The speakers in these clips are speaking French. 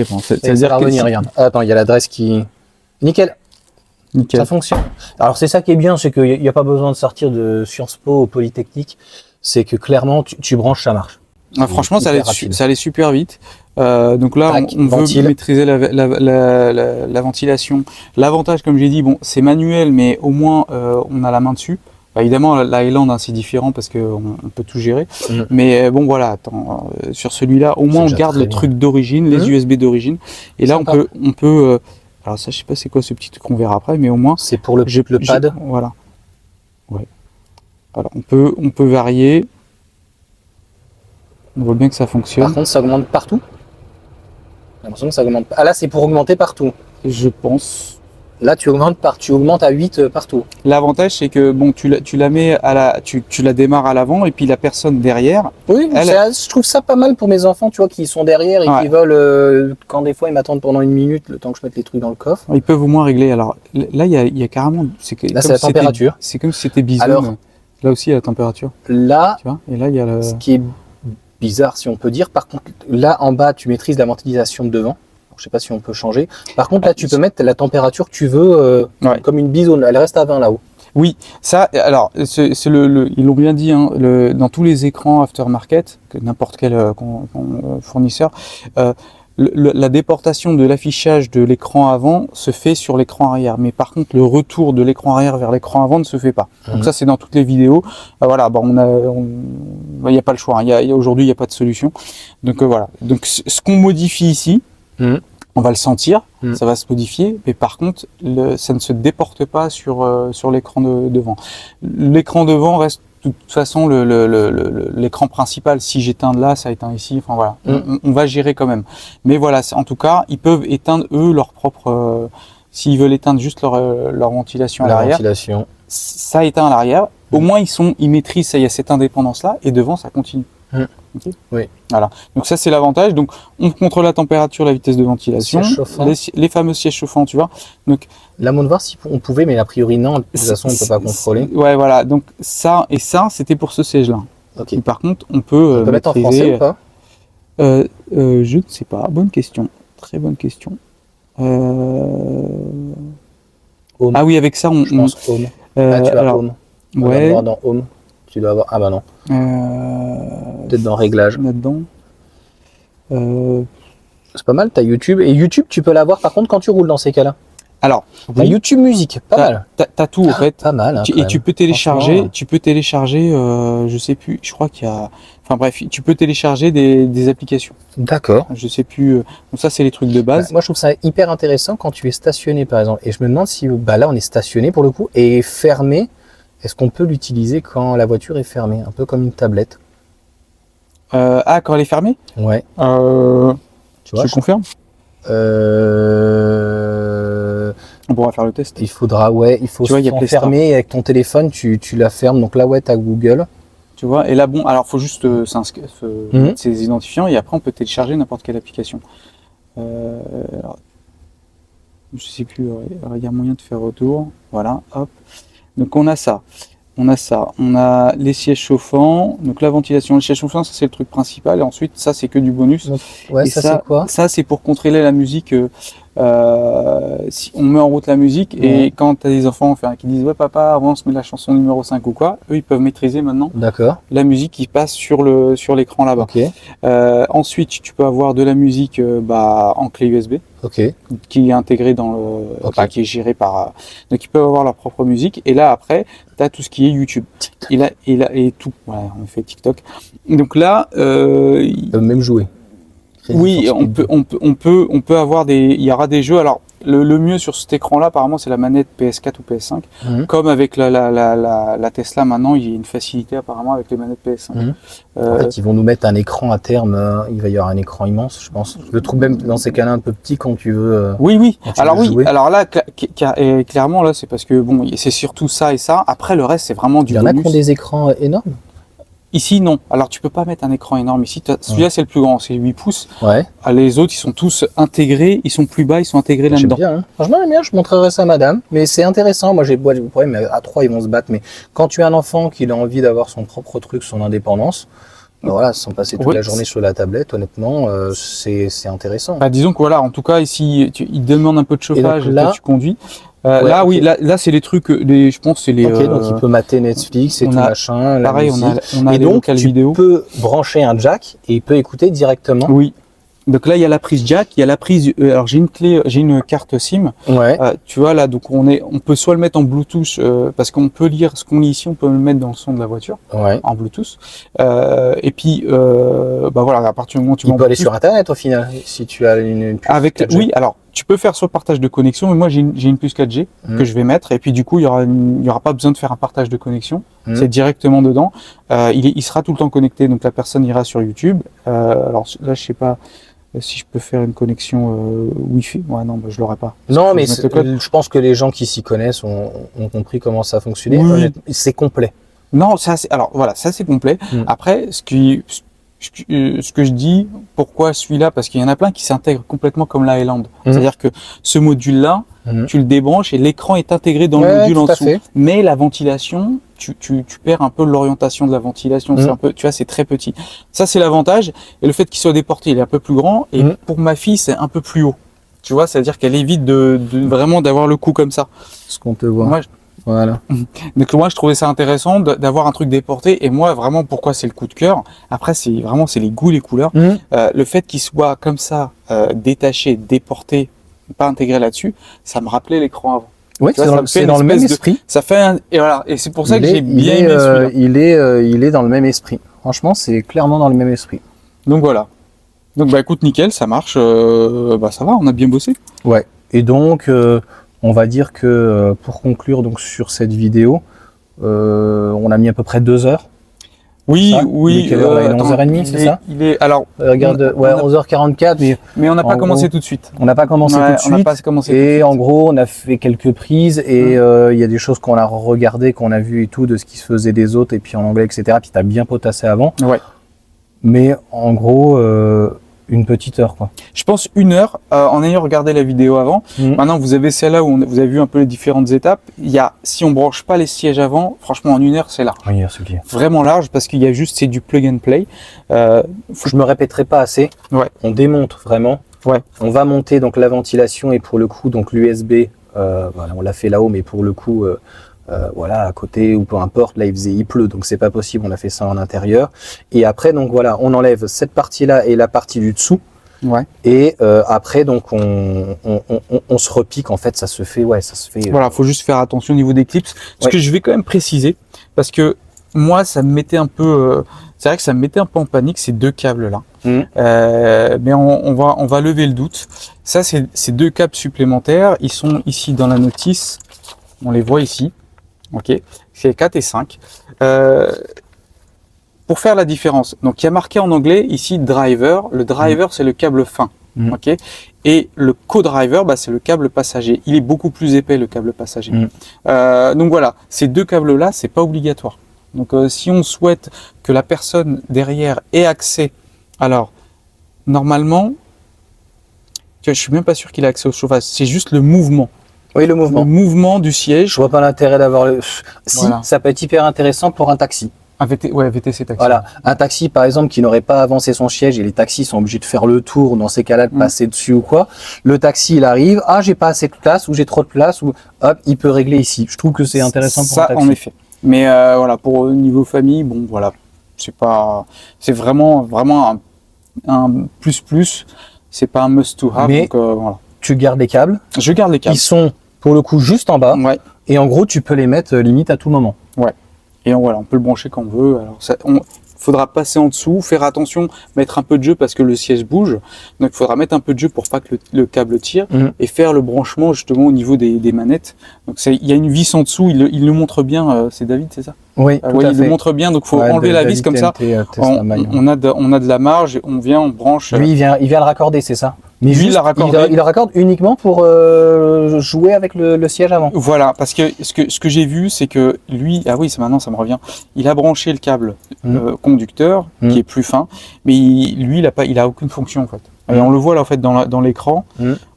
Bon, Ça c'est-à-dire va revenir, regarde. Attends, il y a l'adresse qui... Nickel. Nickel. Ça fonctionne. Alors c'est ça qui est bien, c'est qu'il n'y a pas besoin de sortir de Sciences Po au Polytechnique. C'est que clairement, tu branches, ça marche. Ah, franchement, ça allait super vite. Donc là, Tac, on veut maîtriser la ventilation. L'avantage, comme j'ai dit, bon, c'est manuel, mais au moins on a la main dessus. Bah, évidemment, la Highland, hein, c'est différent parce qu'on peut tout gérer. Mais bon, voilà, attends, sur celui-là, au moins on garde le truc d'origine, les USB d'origine. Et là, on peut alors ça, je sais pas c'est quoi ce petit truc qu'on verra après, mais au moins c'est pour le pad. Voilà. Ouais. Alors on peut varier. On voit bien que ça fonctionne. Par contre, ça augmente partout. J'ai l'impression que ça augmente. Ah là, c'est pour augmenter partout. Je pense. Là, tu augmentes à 8 partout. L'avantage, c'est que bon, tu la mets tu la démarres à l'avant et puis la personne derrière. Oui, je trouve ça pas mal pour mes enfants, tu vois, qui sont derrière et qui veulent, quand des fois ils m'attendent pendant une minute, le temps que je mette les trucs dans le coffre. Ils peuvent au moins régler. Alors là, il y a carrément. Là, c'est la température. C'est comme si c'était Bison. Alors, là aussi, il y a la température. Là, tu vois, et là, il y a le... ce qui est bizarre, si on peut dire. Par contre, là en bas, tu maîtrises la ventilation de devant. Je sais pas si on peut changer. Par contre, là, tu peux mettre la température que tu veux, comme une Bison. Elle reste à 20 là-haut. Oui, ça, alors, ils l'ont bien dit, hein, dans tous les écrans aftermarket, que n'importe quel fournisseur, la déportation de l'affichage de l'écran avant se fait sur l'écran arrière. Mais par contre, le retour de l'écran arrière vers l'écran avant ne se fait pas. Donc ça, c'est dans toutes les vidéos. Voilà, bon, il n'y a pas le choix. Hein. Aujourd'hui, il n'y a pas de solution. Donc voilà. Donc ce qu'on modifie ici, on va le sentir, ça va se modifier, mais par contre, ça ne se déporte pas sur l'écran devant. L'écran devant reste de toute façon l'écran principal. Si j'éteins là, ça éteint ici. Enfin voilà, on va gérer quand même. Mais voilà, en tout cas, ils peuvent éteindre eux leur propre. S'ils veulent éteindre juste leur ventilation à l'arrière, ça éteint à l'arrière. Au moins ils maîtrisent ça. Il y a cette indépendance là, et devant ça continue. Okay. Oui. Voilà. Donc ça c'est l'avantage. Donc on contrôle la température, la vitesse de ventilation, les fameux sièges chauffants, tu vois. Donc là, on de voir si on pouvait, mais a priori non. De toute façon, on peut pas contrôler. Ouais, voilà. Donc ça c'était pour ce siège-là. Okay. Par contre, on peut mettre en français ou pas je ne sais pas. Bonne question. Très bonne question. Ah oui, avec ça, je pense Home. Tu as Home. Ouais. Dans Home. Tu dois avoir. Ah bah non. Peut-être dans Réglages. Là-dedans. C'est pas mal, t'as YouTube. Et YouTube, tu peux l'avoir par contre quand tu roules dans ces cas-là. Alors, t'as YouTube Musique, pas mal. T'as tout en fait. Pas mal. Hein, et tu peux télécharger. Je sais plus. Je crois qu'il y a. Enfin bref, tu peux télécharger des applications. D'accord. Je sais plus. Donc ça, c'est les trucs de base. Moi, je trouve ça hyper intéressant quand tu es stationné, par exemple. Et je me demande si, là, on est stationné pour le coup et fermé. Est-ce qu'on peut l'utiliser quand la voiture est fermée, un peu comme une tablette? Quand elle est fermée? Ouais. Tu vois, je confirme. On pourra faire le test. Il faudra, il faut fermer avec ton téléphone, tu la fermes. Donc là, tu as Google. Tu vois, et là, bon, alors faut juste mettre ses identifiants et après on peut télécharger n'importe quelle application. Alors, je sais plus, il y a moyen de faire retour. Voilà, hop. Donc on a ça. On a les sièges chauffants, donc la ventilation, les sièges chauffants, ça c'est le truc principal, et ensuite ça c'est que du bonus. Donc, et ça c'est quoi? Ça c'est pour contrôler la musique, si on met en route la musique, et quand tu as des enfants qui disent ouais papa avance mais la chanson numéro 5 ou quoi, eux ils peuvent maîtriser maintenant la musique qui passe sur l'écran là-bas. Okay. Ensuite tu peux avoir de la musique en clé USB. Qui est intégré dans le, qui est géré par. Donc ils peuvent avoir leur propre musique. Et là après, tu as tout ce qui est YouTube. Et tout. Ouais, on fait TikTok. Donc là, ils peuvent même jouer. Oui, on peut avoir il y aura des jeux. Alors le mieux sur cet écran-là, apparemment, c'est la manette PS4 ou PS5. Comme avec la Tesla maintenant, il y a une facilité apparemment avec les manettes PS5. En fait, ils vont nous mettre un écran à terme. Il va y avoir un écran immense, je pense. Je le trouve même dans ces cas-là un peu petit quand tu veux. Oui. Alors là, clairement là, c'est parce que bon, c'est surtout ça et ça. Après, le reste, c'est vraiment du bonus. Il y en a qui ont des écrans énormes. Ici, non. Alors, tu peux pas mettre un écran énorme ici. Celui-là, c'est le plus grand, c'est 8 pouces. Ouais. Les autres, ils sont tous intégrés. Ils sont plus bas, ils sont intégrés là-dedans. J'aime bien. Hein. Franchement, j'aime bien. Je montrerai ça à madame. Mais c'est intéressant. Moi, j'ai le problème, à 3, ils vont se battre. Mais quand tu as un enfant qui a envie d'avoir son propre truc, son indépendance, Voilà, sans passer toute la journée sur la tablette, honnêtement, c'est intéressant. Bah, disons que voilà, en tout cas, ici, il demande un peu de chauffage là, quand tu conduis. Là, oui, là, c'est les trucs, je pense, c'est les. Ok, donc il peut mater Netflix et tout machin. Pareil, on a et les donc, locales vidéo. Tu peux brancher un jack et il peut écouter directement. Oui. Donc là, il y a la prise jack, il y a la prise. Alors j'ai une clé, j'ai une carte SIM. Ouais. Tu vois là, donc on peut soit le mettre en Bluetooth parce qu'on peut lire ce qu'on lit ici, on peut le mettre dans le son de la voiture en Bluetooth. Et puis bah voilà, à partir du moment où tu peux aller sur Internet au final si tu as une puce 4G. Oui, alors tu peux faire soit partage de connexion, mais moi j'ai une puce 4G que je vais mettre et puis du coup il y aura pas besoin de faire un partage de connexion. C'est directement dedans. Il sera tout le temps connecté, donc la personne ira sur YouTube. Alors là je sais pas. Si je peux faire une connexion Wi-Fi, ouais, non, bah, je l'aurai pas. Non, mais je pense que les gens qui s'y connaissent ont compris comment ça fonctionnait. Oui. C'est complet. Non, alors voilà, ça c'est complet. Après, ce que je dis, pourquoi celui-là, parce qu'il y en a plein qui s'intègrent complètement comme la Highland. C'est-à-dire que ce module-là, tu le débranches et l'écran est intégré dans le module en dessous. Mais la ventilation, tu perds un peu l'orientation de la ventilation. C'est un peu, tu vois, c'est très petit. Ça, c'est l'avantage. Et le fait qu'il soit déporté, il est un peu plus grand. Et pour ma fille, c'est un peu plus haut. Tu vois, c'est-à-dire qu'elle évite vraiment d'avoir le coup comme ça. Ce qu'on te voit. Moi, voilà. Donc moi, je trouvais ça intéressant d'avoir un truc déporté. Et moi, vraiment, pourquoi c'est le coup de cœur? Après, c'est les goûts, les couleurs. Le fait qu'il soit comme ça, détaché, déporté, pas intégré là-dessus, ça me rappelait l'écran avant. Oui, c'est dans le même esprit. Ça fait et voilà, et c'est pour ça que j'ai bien aimé celui-là. Il est dans le même esprit. Franchement, c'est clairement dans le même esprit. Donc voilà. Donc bah écoute, nickel, ça marche. Bah ça va, on a bien bossé. Ouais. Et donc, on va dire que pour conclure donc sur cette vidéo, on a mis à peu près 2 heures. Oui, ça, oui. Quelle heure, là, il est 11h30, c'est ça? Il est alors. Regarde, 11h44, mais on n'a pas commencé tout de suite. On n'a pas commencé tout de suite. On n'a pas commencé. Et en gros, on a fait quelques prises et il y a des choses qu'on a regardé, qu'on a vu et tout, de ce qui se faisait des autres et puis en anglais, etc. Puis t'as bien potassé avant. Ouais. Mais en gros, une petite heure, quoi. Je pense 1 heure, en ayant regardé la vidéo avant. Maintenant, vous avez celle-là où vous avez vu un peu les différentes étapes. Si on branche pas les sièges avant, franchement, en 1 heure, c'est large. Oui, c'est bien. Vraiment large, parce qu'il y a juste, c'est du plug and play. Je me répéterai pas assez. Ouais. On démonte vraiment. Ouais. On va monter donc la ventilation et pour le coup, donc l'USB, voilà, on l'a fait là-haut, mais pour le coup, voilà, à côté ou peu importe, là il pleut, donc c'est pas possible, on a fait ça en intérieur. Et après, donc voilà, on enlève cette partie-là et la partie du dessous. Ouais. Et après, donc on se repique, en fait, ça se fait. Voilà, faut juste faire attention au niveau des clips. Ce que je vais quand même préciser, parce que moi, ça me mettait un peu, c'est vrai que ça me mettait un peu en panique ces 2 câbles-là. Mais on va lever le doute. Ça, c'est 2 câbles supplémentaires. Ils sont ici dans la notice. On les voit ici. Ok, c'est 4 et 5. Pour faire la différence, donc il y a marqué en anglais ici driver. Le driver, c'est le câble fin. Ok, et le co-driver, bah, c'est le câble passager. Il est beaucoup plus épais, le câble passager. Donc voilà, ces 2 câbles-là, c'est pas obligatoire. Donc si on souhaite que la personne derrière ait accès, alors normalement, je suis même pas sûr qu'il a accès au chauffage. C'est juste le mouvement. Oui, le mouvement. Le mouvement du siège. Je vois pas l'intérêt d'avoir le. Si, voilà. Ça peut être hyper intéressant pour un taxi. Un VTC taxi. Voilà, un taxi par exemple qui n'aurait pas avancé son siège et les taxis sont obligés de faire le tour dans ces cas-là, de passer dessus ou quoi. Le taxi il arrive, j'ai pas assez de place ou j'ai trop de place ou hop, il peut régler ici. Je trouve que c'est intéressant pour un taxi. Ça en effet. Mais voilà, pour niveau famille, bon voilà, c'est vraiment un plus. C'est pas un must to have. Mais donc, voilà. Tu gardes les câbles. Je garde les câbles. Ils sont pour le coup juste en bas. Ouais. Et en gros, tu peux les mettre limite à tout moment. Ouais. Et voilà, on peut le brancher quand on veut. Alors faudra passer en dessous, faire attention, mettre un peu de jeu parce que le siège bouge. Donc il faudra mettre un peu de jeu pour pas que le câble tire et faire le branchement justement au niveau des manettes. Donc il y a une vis en dessous, il le montre bien. C'est David, c'est ça? Oui, tout à fait. Il le montre bien, donc faut enlever la vis comme ça. On a de la marge, on branche. Lui, il vient le raccorder, c'est ça? Mais lui, il le raccorde uniquement pour jouer avec le siège avant. Voilà, parce que ce que j'ai vu, c'est que lui, maintenant ça me revient, il a branché le câble conducteur qui est plus fin, mais lui, il a aucune fonction en fait. Et on le voit là en fait dans l'écran.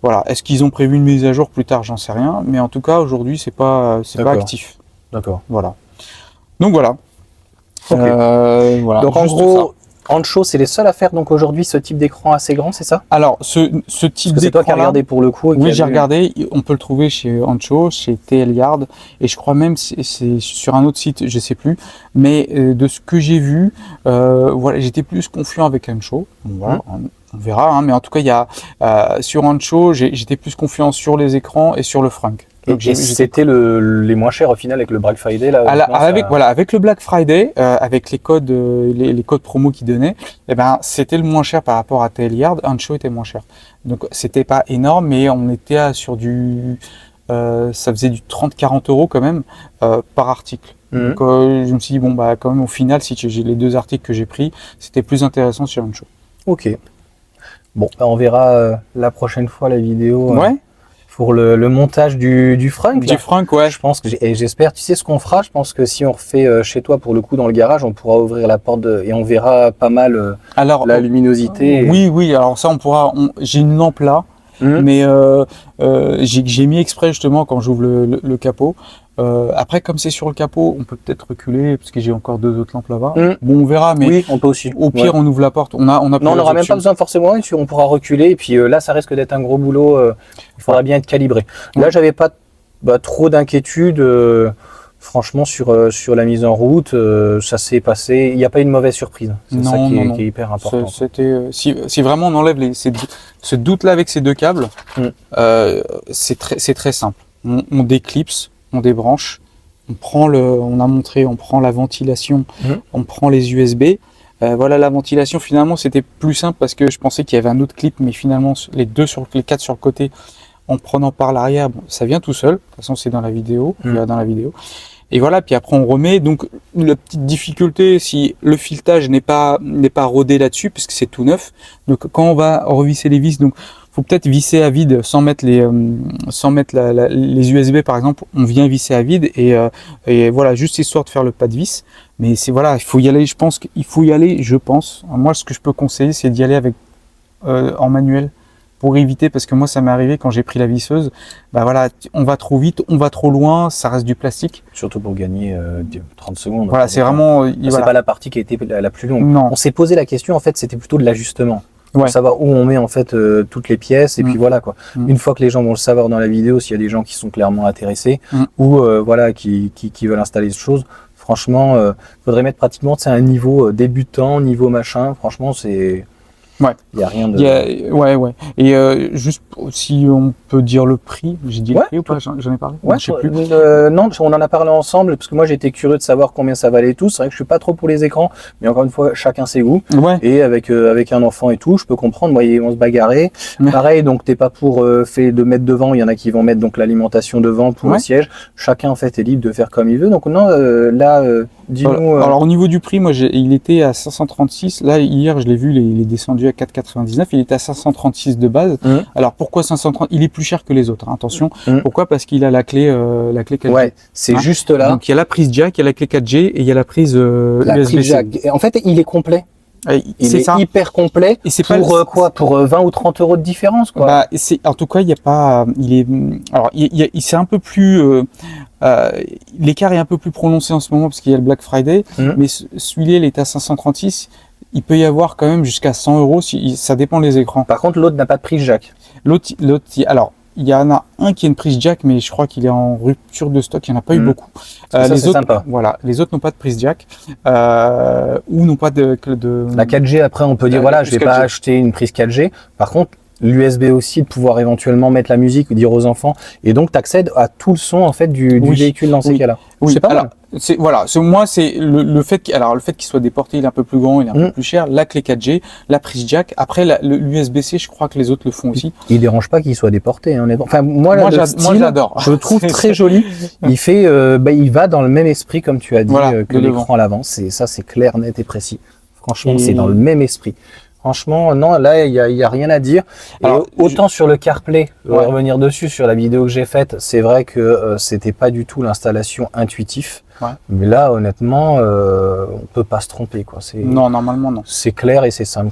Voilà, est-ce qu'ils ont prévu une mise à jour plus tard? J'en sais rien, mais en tout cas aujourd'hui c'est pas actif. D'accord. Voilà. Donc voilà. Okay. Voilà. Donc en gros, Ancho, c'est les seuls à faire donc aujourd'hui ce type d'écran assez grand, c'est ça? Alors, ce type C'est toi qui as d'écran-là, regardé pour le coup. Et qui oui, a j'ai vu- regardé. On peut le trouver chez Ancho, chez TL Yard, et je crois même c'est sur un autre site, je sais plus. Mais de ce que j'ai vu, voilà, j'étais plus confiant avec Ancho. Bon, voilà, on verra. Hein, mais en tout cas, il y a sur Ancho, j'étais plus confiant sur les écrans et sur le Frank. Donc, Et c'était les moins chers au final avec le Black Friday là. avec le Black Friday, avec les codes, les codes promo qu'ils donnaient, eh ben c'était le moins cher par rapport à TL Yard. Ancho était moins cher. Donc c'était pas énorme, mais on était sur du, ça faisait du 30-40 € quand même par article. Donc je me suis dit bon bah quand même au final si j'ai les 2 articles que j'ai pris, c'était plus intéressant sur Ancho. Ok. Bon, bah, on verra la prochaine fois la vidéo. Ouais. Pour le montage du Frank. Du Frank, ouais. Je pense que et j'espère, tu sais ce qu'on fera, je pense que si on refait chez toi pour le coup dans le garage, on pourra ouvrir la porte et on verra pas mal alors, la luminosité. Oui, alors ça on pourra, j'ai une lampe là, mais j'ai mis exprès justement quand j'ouvre le capot. Après, comme c'est sur le capot, on peut peut-être reculer parce que j'ai encore 2 autres lampes là-bas. Bon, on verra, mais oui, on peut aussi. Au pire, on ouvre la porte. Non, on n'aura même pas besoin forcément. On pourra reculer. Et puis là, ça risque d'être un gros boulot. Il faudra bien être calibré. Là, j'avais pas trop d'inquiétude. Franchement, sur la mise en route, ça s'est passé. Il n'y a pas eu de mauvaise surprise. C'est ça qui est hyper important. Si vraiment on enlève ce doute-là avec ces 2 câbles, c'est très simple. On déclipse. On débranche, on prend on prend la ventilation, on prend les USB. Voilà, la ventilation, finalement, c'était plus simple parce que je pensais qu'il y avait un autre clip, mais finalement, les 4 sur le côté, en prenant par l'arrière, bon, ça vient tout seul. De toute façon, c'est dans la vidéo, dans la vidéo. Et voilà, puis après, on remet. Donc, la petite difficulté, si le filetage n'est pas rodé là-dessus, puisque c'est tout neuf. Donc, quand on va revisser les vis, donc, faut peut-être visser à vide sans mettre les USB par exemple. On vient visser à vide et voilà, juste histoire de faire le pas de vis. Mais c'est voilà, il faut y aller. Je pense. Moi, ce que je peux conseiller, c'est d'y aller avec en manuel pour éviter, parce que moi, ça m'est arrivé quand j'ai pris la visseuse. Bah voilà, on va trop vite, on va trop loin, ça reste du plastique. Surtout pour gagner 30 secondes. Voilà, c'est vraiment. C'est pas la partie qui a été la plus longue. Non. On s'est posé la question, en fait, c'était plutôt de l'ajustement. Pour savoir où on met en fait toutes les pièces et puis voilà quoi. Une fois que les gens vont le savoir dans la vidéo, s'il y a des gens qui sont clairement intéressés ou voilà qui veulent installer des choses, franchement, faudrait mettre pratiquement un niveau débutant, niveau machin. Franchement, c'est il y a rien de. Ouais. Et juste si on peut dire le prix, j'ai dit le prix ou pas? J'en ai parlé. Ouais, je sais plus. Non, on en a parlé ensemble parce que moi j'étais curieux de savoir combien ça valait tout. C'est vrai que je suis pas trop pour les écrans, mais encore une fois, chacun ses goûts. Ouais. Et avec un enfant et tout, je peux comprendre. Moi, ils vont se bagarrer. Pareil, donc t'es pas pour fait de mettre devant. Il y en a qui vont mettre donc l'alimentation devant pour le siège. Chacun en fait est libre de faire comme il veut. Donc non, là, dis-nous. Alors au niveau du prix, moi, il était à 536. Là, hier, je l'ai vu, il est descendu à 4,99. Il était à 536 de base. Alors pourquoi 530? Il est plus cher que les autres, hein, attention. Pourquoi? Parce qu'il a la clé 4G. Ouais, c'est juste là. Donc il y a la prise jack, il y a la clé 4G et il y a la prise USB-C. En fait, il est complet. Il est hyper complet. Et c'est pour quoi? Pour 20 ou 30 € de différence, quoi. Bah, en tout cas, il y a pas. C'est un peu plus. L'écart est un peu plus prononcé en ce moment parce qu'il y a le Black Friday. Mais celui-là, il est à 536. Il peut y avoir quand même jusqu'à 100 €. Ça dépend des écrans. Par contre, l'autre n'a pas de prise jack. Alors, il y en a un qui a une prise jack, mais je crois qu'il est en rupture de stock. Il n'y en a pas eu beaucoup. Les autres, sympa. Voilà, les autres n'ont pas de prise jack ou n'ont pas de. La 4G, après, on peut dire voilà, je vais pas acheter une prise 4G. Par contre, l'USB aussi, de pouvoir éventuellement mettre la musique ou dire aux enfants. Et donc, tu accèdes à tout le son en fait du véhicule dans ces cas-là. Oui. C'est pas mal. Moi, c'est le fait qu'il soit déporté, il est un peu plus grand, il est un peu plus cher. La clé 4G, la prise jack. Après, l'USB-C, je crois que les autres le font aussi. Il dérange pas qu'il soit déporté, honnêtement. Enfin, moi j'adore. Je le trouve très joli. Il fait, il va dans le même esprit, comme tu as dit, que l'écran à l'avant. C'est clair, net et précis. Franchement, c'est dans le même esprit. Franchement, non, là, il y a rien à dire. Alors, autant sur le CarPlay, revenir dessus, sur la vidéo que j'ai faite, c'est vrai que c'était pas du tout l'installation intuitive. Mais là, honnêtement, on peut pas se tromper, quoi. Non, normalement, non. C'est clair et c'est simple.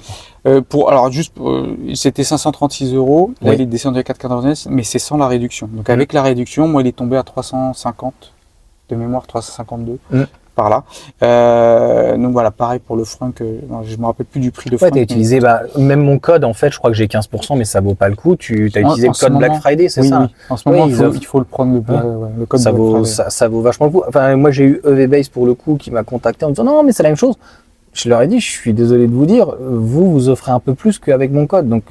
C'était 536 €. Là, il est descendu à 4,99, mais c'est sans la réduction. Donc, avec la réduction, moi, il est tombé à 350. De mémoire, 352. par là. Donc voilà, pareil pour le frein je me rappelle plus du prix de frein. Ouais, t'as utilisé, même mon code, en fait, je crois que j'ai 15%, mais ça vaut pas le coup. Tu as utilisé le code Black Friday, c'est ça? Oui. En ce moment, il faut le prendre, le code ça Black vaut, Friday. ça vaut vachement le coup. Enfin, moi, j'ai eu EVBase pour le coup qui m'a contacté en me disant non, mais c'est la même chose. Je leur ai dit, je suis désolé de vous dire, vous offrez un peu plus qu'avec mon code. Donc,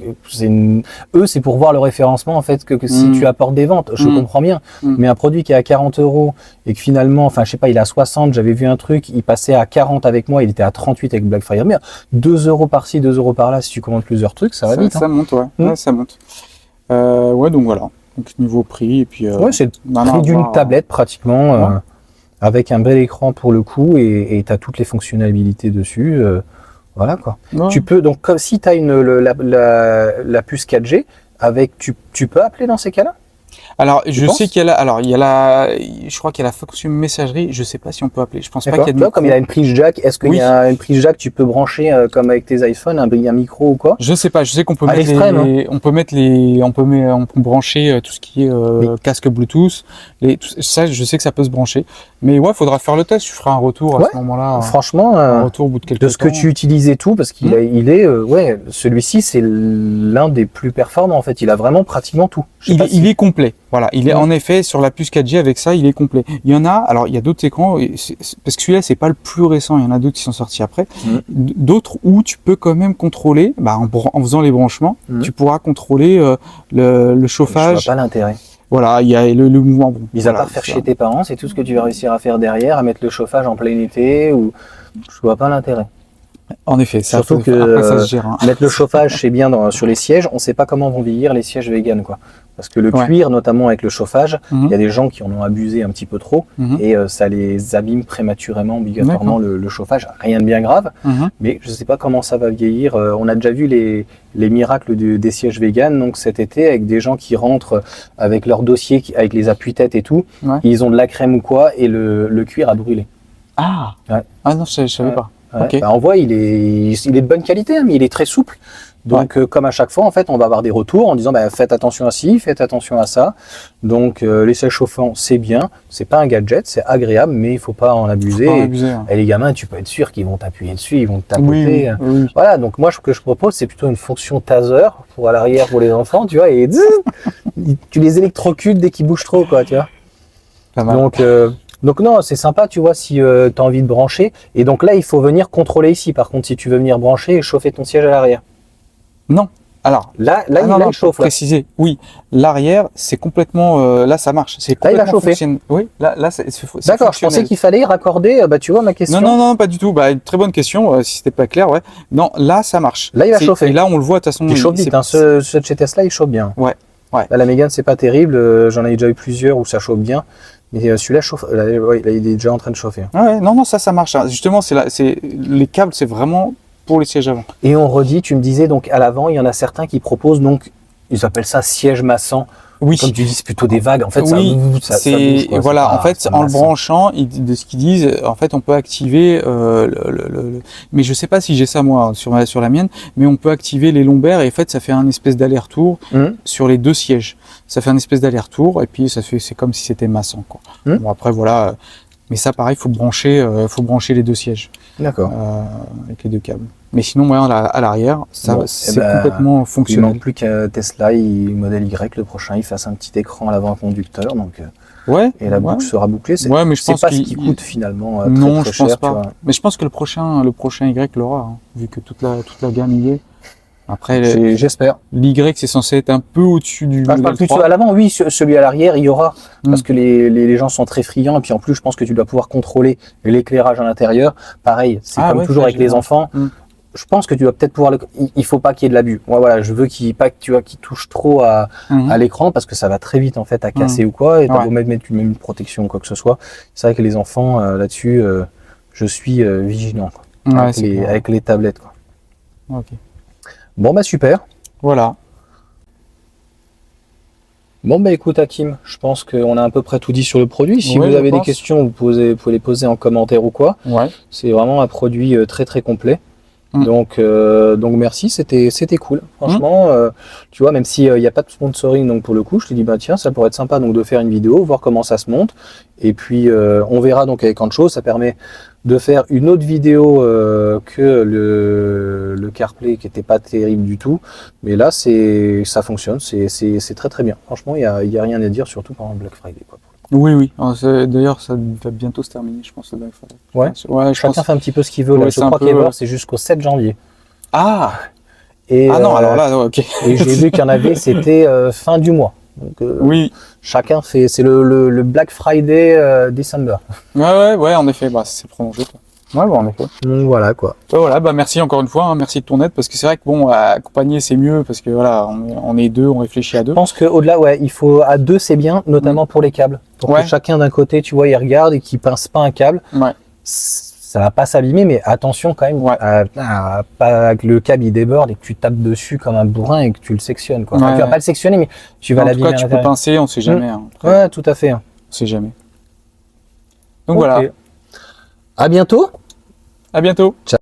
eux, c'est pour voir le référencement, en fait, que si tu apportes des ventes. Je comprends bien. Mais un produit qui est à 40 € et que finalement, enfin, je sais pas, il est à 60, j'avais vu un truc, il passait à 40 avec moi, il était à 38 avec Black Friday. Mais 2 € par-ci, 2 € par-là, si tu commandes plusieurs trucs, ça va vite. Ça monte, ouais. Ouais, ça monte. Ouais, donc voilà. Donc, niveau prix, et puis. Ouais, c'est le prix d'une tablette, pratiquement. Avec un bel écran pour le coup et tu as toutes les fonctionnalités dessus. Voilà quoi. Ouais. Tu peux, donc, comme si tu as la puce 4G, tu peux appeler dans ces cas-là? Alors, je sais qu'il y a je crois qu'il y a la fonction messagerie. Je sais pas si on peut appeler. Je pense pas qu'il y a de micro. Comme il y a une prise jack, est-ce qu'il y a une prise jack, tu peux brancher comme avec tes iPhones, un micro ou quoi? Je sais pas. Je sais qu'on peut on peut brancher tout ce qui est casque Bluetooth. Ça, je sais que ça peut se brancher. Mais ouais, faudra faire le test. Je ferai un retour à ce moment-là. Franchement, un retour au bout de quelques temps. De ce que tu utilisais tout, parce qu'il celui-ci, c'est l'un des plus performants en fait. Il a vraiment pratiquement tout. Il est complet. Voilà, il est en effet sur la puce 4G avec ça, il est complet. Il y en a, alors il y a d'autres écrans, parce que celui-là c'est pas le plus récent, il y en a d'autres qui sont sortis après. D'autres où tu peux quand même contrôler, en faisant les branchements, tu pourras contrôler le chauffage. Je vois pas l'intérêt. Voilà, il y a le mouvement. Mis à part faire chez tes parents, c'est tout ce que tu vas réussir à faire derrière, à mettre le chauffage en plein été, ou je vois pas l'intérêt. En effet, surtout que ça se gère, mettre le chauffage, c'est bien sur les sièges. On sait pas comment vont vieillir les sièges véganes, quoi. Parce que le cuir, notamment avec le chauffage, il y a des gens qui en ont abusé un petit peu trop et ça les abîme prématurément, obligatoirement le chauffage. Rien de bien grave, mais je sais pas comment ça va vieillir. On a déjà vu les miracles des sièges véganes, donc cet été, avec des gens qui rentrent avec leur dossier, avec les appuis-têtes et tout, ils ont de la crème ou quoi et le cuir a brûlé. Ah non, je savais pas. Ouais. Okay. On voit, il est de bonne qualité, mais il est très souple. Donc, comme à chaque fois, en fait, on va avoir des retours en disant, faites attention à ci, faites attention à ça. Donc, les sièges chauffants, c'est bien. C'est pas un gadget, c'est agréable, mais il faut pas en abuser. Et les gamins, tu peux être sûr qu'ils vont t'appuyer dessus, ils vont te tapoter. Oui. Voilà. Donc, moi, ce que je propose, c'est plutôt une fonction taser pour à l'arrière pour les enfants, tu vois, et tu les électrocutes dès qu'ils bougent trop, quoi, tu vois. Pas mal. Donc non, c'est sympa, tu vois, si tu as envie de brancher. Et donc là, il faut venir contrôler ici. Par contre, si tu veux venir brancher et chauffer ton siège à l'arrière. Non. Alors, là, il chauffe. Pour préciser, oui, l'arrière, c'est complètement... là, ça marche. C'est là, il va chauffer. Oui, là c'est d'accord, je pensais qu'il fallait raccorder. Tu vois ma question. Non, pas du tout. Une très bonne question, si c'était pas clair, ouais. Non, là, ça marche. Là, il va chauffer. Et là, on le voit, de toute façon... Il chauffe vite, ce chez Tesla, il chauffe bien. Ouais. Là, la Mégane, c'est pas terrible. J'en ai déjà eu plusieurs où ça chauffe bien. Mais celui-là chauffe, là, il est déjà en train de chauffer. Ouais, non, ça marche. Justement, les câbles, c'est vraiment pour les sièges avant. Et on redit, tu me disais, donc à l'avant, il y en a certains qui proposent, donc, ils appellent ça siège massant. Oui. Comme tu dis, c'est plutôt des vagues. En fait, ça bouge, quoi. Voilà, en fait, en le branchant, de ce qu'ils disent, en fait, on peut activer mais je sais pas si j'ai ça moi sur la mienne, mais on peut activer les lombaires et en fait, ça fait un espèce d'aller-retour sur les deux sièges. Ça fait un espèce d'aller-retour et puis c'est comme si c'était massant, quoi. Bon, après voilà, mais ça pareil, faut brancher les deux sièges. D'accord. Avec les deux câbles. Mais sinon, à l'arrière, c'est complètement fonctionnel. Il manque plus qu'à Tesla, modèle Y, le prochain, il fasse un petit écran à l'avant conducteur, donc. Et la boucle sera bouclée. Mais je pense pas ce qui coûte finalement. Non, très je pense cher, pas. Mais je pense que le prochain Y l'aura, vu que toute la gamme y est. Après, j'espère. L'Y, c'est censé être un peu au-dessus du. Je parle plutôt à l'avant, oui, celui à l'arrière, il y aura. Parce que les gens sont très friands. Et puis en plus, je pense que tu dois pouvoir contrôler l'éclairage à l'intérieur. Pareil, c'est comme toujours avec les enfants. Je pense que tu vas peut-être pouvoir il faut pas qu'il y ait de l'abus. Moi, voilà, je veux qu'il touche trop à l'écran parce que ça va très vite en fait à casser ou quoi. Et t'as beau mettre même une protection ou quoi que ce soit. C'est vrai que les enfants là-dessus, je suis vigilant quoi, avec les tablettes, quoi. Ok. Bon super. Voilà. Bon écoute Hakim, je pense qu'on a à peu près tout dit sur le produit. Si vous avez des questions, vous pouvez les poser en commentaire ou quoi. Ouais. C'est vraiment un produit très très complet. Donc merci, c'était cool. Franchement, tu vois, même s'il n'y a pas de sponsoring, donc pour le coup, je te dis, bah tiens, ça pourrait être sympa donc de faire une vidéo, voir comment ça se monte. Et puis, on verra donc avec Ancho, ça permet de faire une autre vidéo que le CarPlay qui était pas terrible du tout. Mais là, ça fonctionne, c'est très très bien. Franchement, il y a rien à dire, surtout pendant le Black Friday, quoi. Oui, oui. D'ailleurs, ça va bientôt se terminer, je pense. Ouais. Ouais, je Chacun pense. fait un petit peu ce qu'il veut. Là. Ouais, Je c'est un crois peu, qu'Ever, c'est jusqu'au 7 janvier. Ah! Et, Ah non, alors là, ok. et j'ai vu qu'il y en avait, c'était fin du mois. Donc, Oui. chacun fait, c'est le Black Friday December. Ouais, en effet, bah, c'est prolongé, quoi. Ouais, bah, en effet. Donc voilà quoi. Voilà, bah, merci encore une fois, hein, merci de ton aide, parce que c'est vrai que bon, accompagner, c'est mieux, parce que voilà, on est deux, on réfléchit à deux. Je pense qu'au-delà, ouais, il faut à deux, c'est bien, notamment pour les câbles. Pour Ouais. que chacun d'un côté, tu vois, il regarde et qu'il pince pas un câble. Ouais. Ça va pas s'abîmer, mais attention quand même Ouais. à pas que le câble il déborde et que tu tapes dessus comme un bourrin et que tu le sectionnes, quoi. Enfin, Ouais, tu vas ouais. pas le sectionner, mais tu vas En tout l'abîmer cas, à tu peux l'intérieur. pincer, on sait jamais. Hein. Après, Ouais, tout à fait. on sait jamais. Donc Ok. voilà, À bientôt. à bientôt. Ciao.